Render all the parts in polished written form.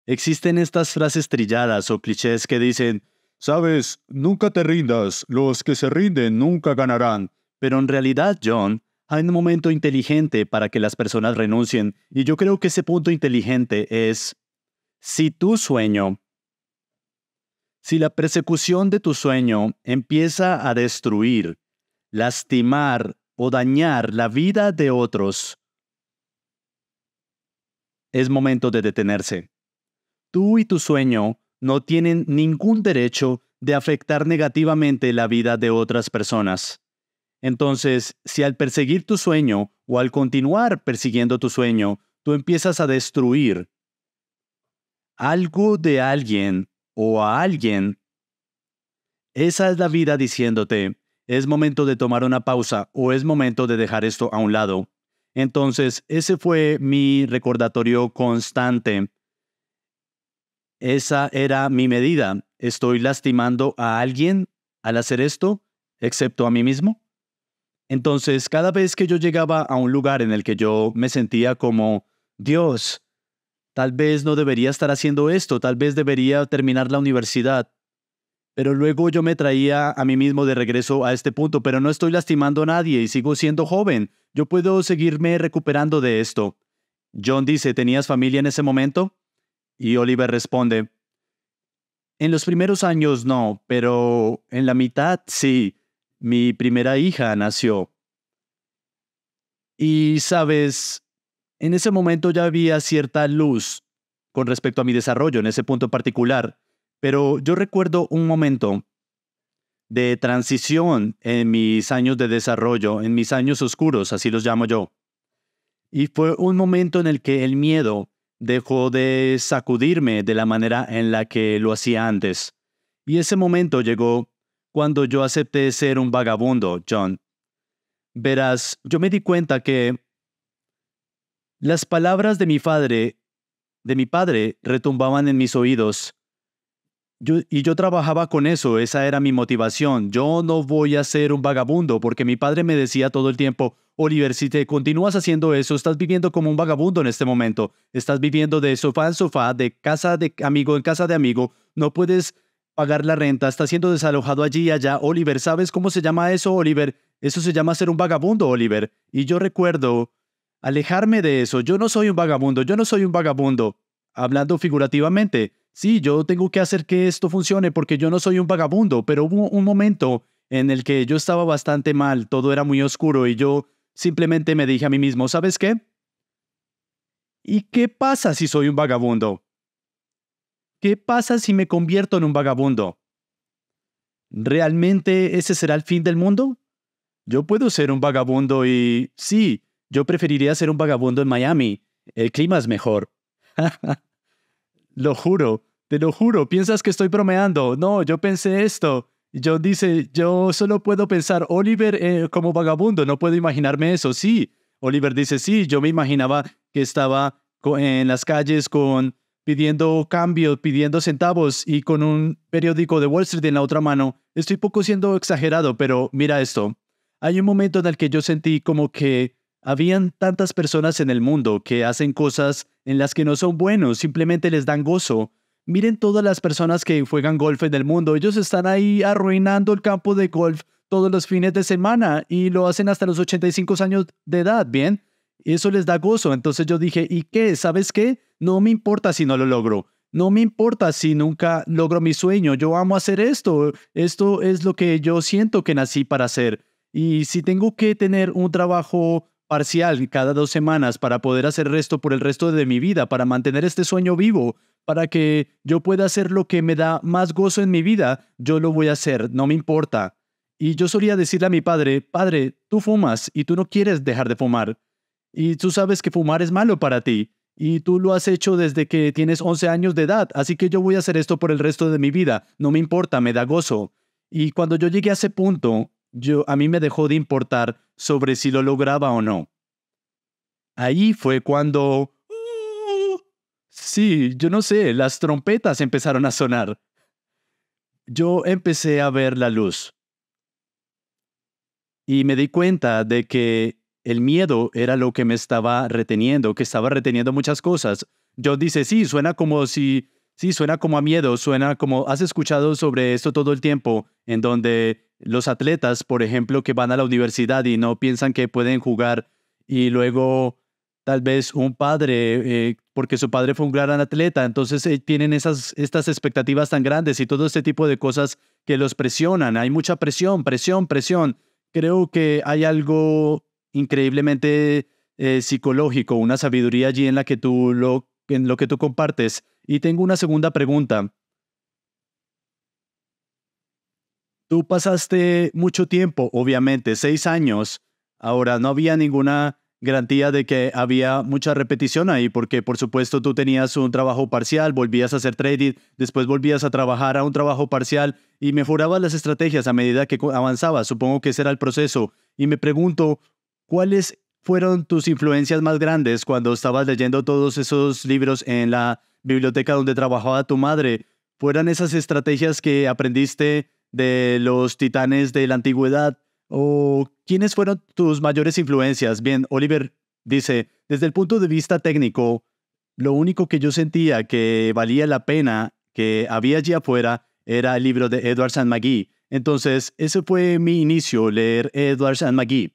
Existen estas frases trilladas o clichés que dicen, sabes, nunca te rindas, los que se rinden nunca ganarán. Pero en realidad, John, hay un momento inteligente para que las personas renuncien, y yo creo que ese punto inteligente es, si tu sueño, si la persecución de tu sueño empieza a destruir, lastimar o dañar la vida de otros, es momento de detenerse. Tú y tu sueño no tienen ningún derecho de afectar negativamente la vida de otras personas. Entonces, si al perseguir tu sueño o al continuar persiguiendo tu sueño, tú empiezas a destruir algo de alguien o a alguien, esa es la vida diciéndote, es momento de tomar una pausa o es momento de dejar esto a un lado. Entonces, ese fue mi recordatorio constante. Esa era mi medida. ¿Estoy lastimando a alguien al hacer esto, excepto a mí mismo? Entonces, cada vez que yo llegaba a un lugar en el que yo me sentía como, Dios, tal vez no debería estar haciendo esto, tal vez debería terminar la universidad. Pero luego yo me traía a mí mismo de regreso a este punto, pero no estoy lastimando a nadie y sigo siendo joven. Yo puedo seguirme recuperando de esto. John dice, ¿tenías familia en ese momento? Y Oliver responde, en los primeros años no, pero en la mitad sí. Mi primera hija nació. Y sabes, en ese momento ya había cierta luz con respecto a mi desarrollo en ese punto particular, pero yo recuerdo un momento de transición en mis años de desarrollo, en mis años oscuros, así los llamo yo. Y fue un momento en el que el miedo dejó de sacudirme de la manera en la que lo hacía antes. Y ese momento llegó cuando yo acepté ser un vagabundo, John. Verás, yo me di cuenta que las palabras de mi padre, retumbaban en mis oídos. Yo trabajaba con eso, esa era mi motivación. Yo no voy a ser un vagabundo porque mi padre me decía todo el tiempo, Oliver, si te continúas haciendo eso, estás viviendo como un vagabundo en este momento. Estás viviendo de sofá en sofá, de casa de amigo en casa de amigo. No puedes pagar la renta, estás siendo desalojado allí y allá. Oliver, ¿sabes cómo se llama eso, Oliver? Eso se llama ser un vagabundo, Oliver. Y yo recuerdo alejarme de eso. Yo no soy un vagabundo, yo no soy un vagabundo. Hablando figurativamente. Sí, yo tengo que hacer que esto funcione porque yo no soy un vagabundo, pero hubo un momento en el que yo estaba bastante mal, todo era muy oscuro y yo simplemente me dije a mí mismo, ¿sabes qué? ¿Y qué pasa si soy un vagabundo? ¿Qué pasa si me convierto en un vagabundo? ¿Realmente ese será el fin del mundo? Yo puedo ser un vagabundo y sí, yo preferiría ser un vagabundo en Miami. El clima es mejor. Lo juro, te lo juro, piensas que estoy bromeando. No, yo pensé esto. John dice, yo solo puedo pensar, Oliver como vagabundo, no puedo imaginarme eso. Sí, Oliver dice, sí, yo me imaginaba que estaba en las calles pidiendo cambio, pidiendo centavos y con un periódico de Wall Street en la otra mano. Estoy poco siendo exagerado, pero mira esto. Hay un momento en el que yo sentí como que habían tantas personas en el mundo que hacen cosas en las que no son buenos, simplemente les dan gozo. Miren todas las personas que juegan golf en el mundo, ellos están ahí arruinando el campo de golf todos los fines de semana y lo hacen hasta los 85 años de edad, ¿bien? Eso les da gozo. Entonces yo dije, ¿y qué? ¿Sabes qué? No me importa si no lo logro. No me importa si nunca logro mi sueño. Yo amo hacer esto. Esto es lo que yo siento que nací para hacer. Y si tengo que tener un trabajo parcial cada 2 semanas para poder hacer esto por el resto de mi vida, para mantener este sueño vivo, para que yo pueda hacer lo que me da más gozo en mi vida, yo lo voy a hacer, no me importa. Y yo solía decirle a mi padre, padre, tú fumas y tú no quieres dejar de fumar. Y tú sabes que fumar es malo para ti. Y tú lo has hecho desde que tienes 11 años de edad, así que yo voy a hacer esto por el resto de mi vida. No me importa, me da gozo. Y cuando yo llegué a ese punto, a mí me dejó de importar sobre si lo lograba o no. Ahí fue cuando... Sí, yo no sé, las trompetas empezaron a sonar. Yo empecé a ver la luz y me di cuenta de que el miedo era lo que me estaba reteniendo, que estaba reteniendo muchas cosas. John dice, sí, suena como si, sí, suena como a miedo, suena como, ¿has escuchado sobre esto todo el tiempo? En donde los atletas, por ejemplo, que van a la universidad y no piensan que pueden jugar y luego tal vez un padre, porque su padre fue un gran atleta, entonces tienen estas expectativas tan grandes y todo este tipo de cosas que los presionan. Hay mucha presión, presión, presión. Creo que hay algo increíblemente psicológico, una sabiduría allí en la que en lo que tú compartes. Y tengo una segunda pregunta. Tú pasaste mucho tiempo, obviamente, 6 años. Ahora, no había ninguna garantía de que había mucha repetición ahí, porque por supuesto tú tenías un trabajo parcial, volvías a hacer trading, después volvías a trabajar a un trabajo parcial y mejorabas las estrategias a medida que avanzabas. Supongo que ese era el proceso. Y me pregunto, ¿cuáles fueron tus influencias más grandes cuando estabas leyendo todos esos libros en la biblioteca donde trabajaba tu madre? ¿Fueran esas estrategias que aprendiste de los titanes de la antigüedad? ¿O quiénes fueron tus mayores influencias? Bien, Oliver dice, desde el punto de vista técnico, lo único que yo sentía que valía la pena que había allí afuera era el libro de Edwards and McGee. Entonces, ese fue mi inicio, leer Edwards and McGee.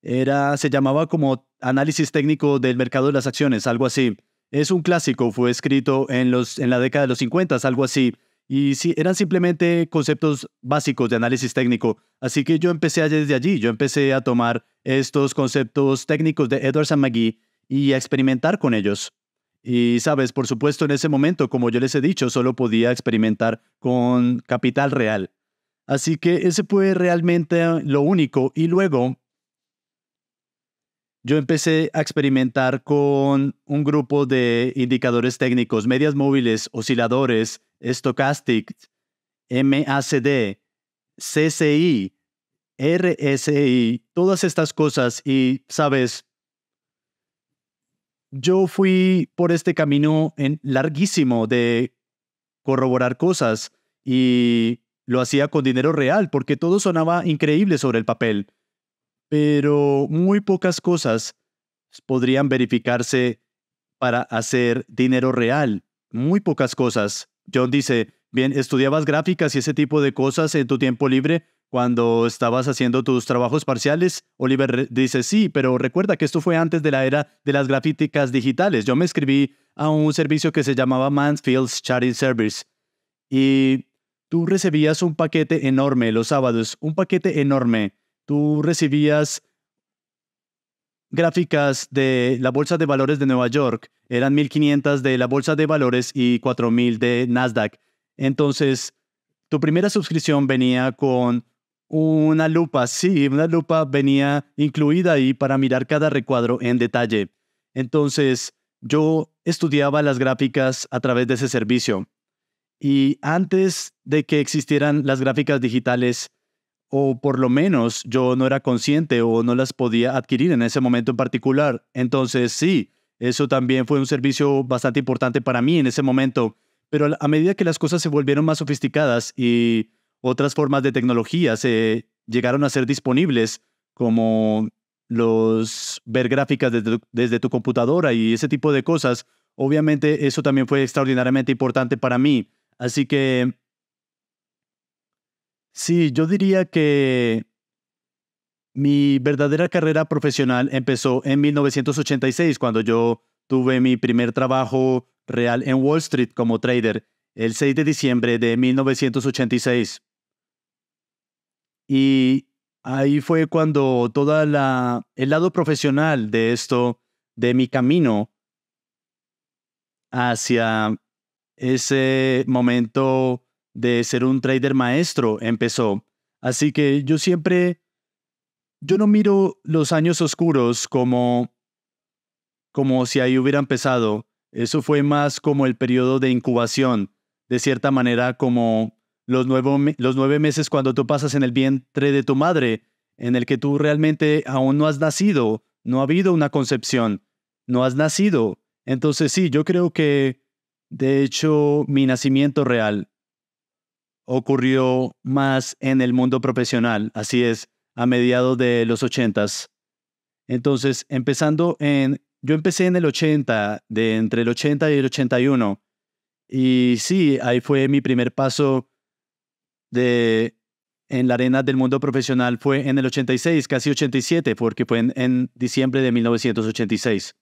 Se llamaba como Análisis técnico del mercado de las acciones, algo así. Es un clásico, fue escrito en la década de los 50, algo así. Y sí, eran simplemente conceptos básicos de análisis técnico. Así que yo empecé desde allí, yo empecé a tomar estos conceptos técnicos de Edwards and McGee y a experimentar con ellos. Y sabes, por supuesto, en ese momento, como yo les he dicho, solo podía experimentar con capital real. Así que ese fue realmente lo único. Y luego yo empecé a experimentar con un grupo de indicadores técnicos, medias móviles, osciladores, stochastic, MACD, CCI, RSI, todas estas cosas. Y, sabes, yo fui por este camino larguísimo de corroborar cosas y lo hacía con dinero real porque todo sonaba increíble sobre el papel, pero muy pocas cosas podrían verificarse para hacer dinero real. Muy pocas cosas. John dice, bien, ¿estudiabas gráficas y ese tipo de cosas en tu tiempo libre cuando estabas haciendo tus trabajos parciales? Oliver dice, sí, pero recuerda que esto fue antes de la era de las gráficas digitales. Yo me escribí a un servicio que se llamaba Mansfield's Chatting Service y tú recibías un paquete enorme los sábados, un paquete enorme. Tú recibías gráficas de la Bolsa de Valores de Nueva York. Eran 1.500 de la Bolsa de Valores y 4.000 de Nasdaq. Entonces, tu primera suscripción venía con una lupa. Sí, una lupa venía incluida ahí para mirar cada recuadro en detalle. Entonces, yo estudiaba las gráficas a través de ese servicio. Y antes de que existieran las gráficas digitales, o por lo menos yo no era consciente o no las podía adquirir en ese momento en particular. Entonces, sí, eso también fue un servicio bastante importante para mí en ese momento. Pero a medida que las cosas se volvieron más sofisticadas y otras formas de tecnología se llegaron a ser disponibles, como ver gráficas desde tu computadora y ese tipo de cosas, obviamente eso también fue extraordinariamente importante para mí. Así que sí, yo diría que mi verdadera carrera profesional empezó en 1986, cuando yo tuve mi primer trabajo real en Wall Street como trader, el 6 de diciembre de 1986. Y ahí fue cuando el lado profesional de esto, de mi camino hacia ese momento de ser un trader maestro empezó. Así que yo no miro los años oscuros como si ahí hubiera empezado. Eso fue más como el periodo de incubación, de cierta manera como los 9 meses cuando tú pasas en el vientre de tu madre, en el que tú realmente aún no has nacido, no ha habido una concepción, no has nacido. Entonces sí, yo creo que, de hecho, mi nacimiento real ocurrió más en el mundo profesional, así es, a mediados de los 80. Entonces, empezando en Yo empecé en el 80, entre el 80 y el 81. Y sí, ahí fue mi primer paso de, en la arena del mundo profesional. Fue en el 86, casi 87, porque fue en diciembre de 1986.